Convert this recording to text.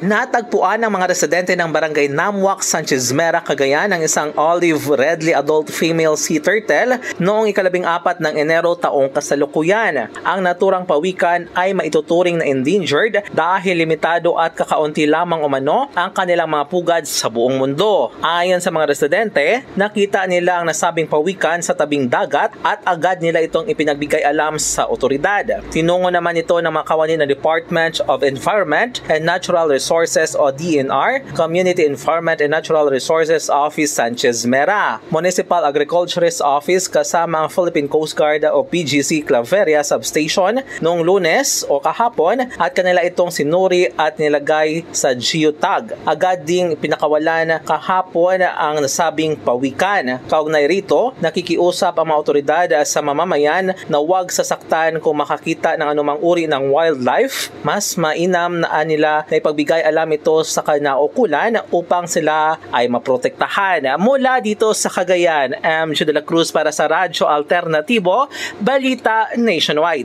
Natagpuan ng mga residente ng barangay Namwak, Sanchez Mera, Cagayan ang isang olive redly adult female sea turtle noong 14 ng Enero taong kasalukuyan. Ang naturang pawikan ay maituturing na endangered dahil limitado at kakaunti lamang umano ang kanilang mga pugad sa buong mundo. Ayon sa mga residente, nakita nila ang nasabing pawikan sa tabing dagat at agad nila itong ipinagbigay alam sa otoridad. Tinungo naman ito ng mga kawani ng Department of Environment and Natural Resources o DNR, Community Environment and Natural Resources Office Sanchez Mera, Municipal Agriculturist Office kasama ang Philippine Coast Guard o PGC Claveria Substation noong Lunes o kahapon at kanila itong sinuri at nilagay sa geotag. Agad ding pinakawalan kahapon ang nasabing pawikan. Kaugnay rito, nakikiusap ang mga otoridad sa mamamayan na huwag sasaktan kung makakita ng anumang uri ng wildlife. Mas mainam na nila na ipagbigay alam ito sa kinaukulan upang sila ay maprotektahan. Mula dito sa Cagayan, MJ de la Cruz para sa Radyo Alternatibo, Balita Nationwide.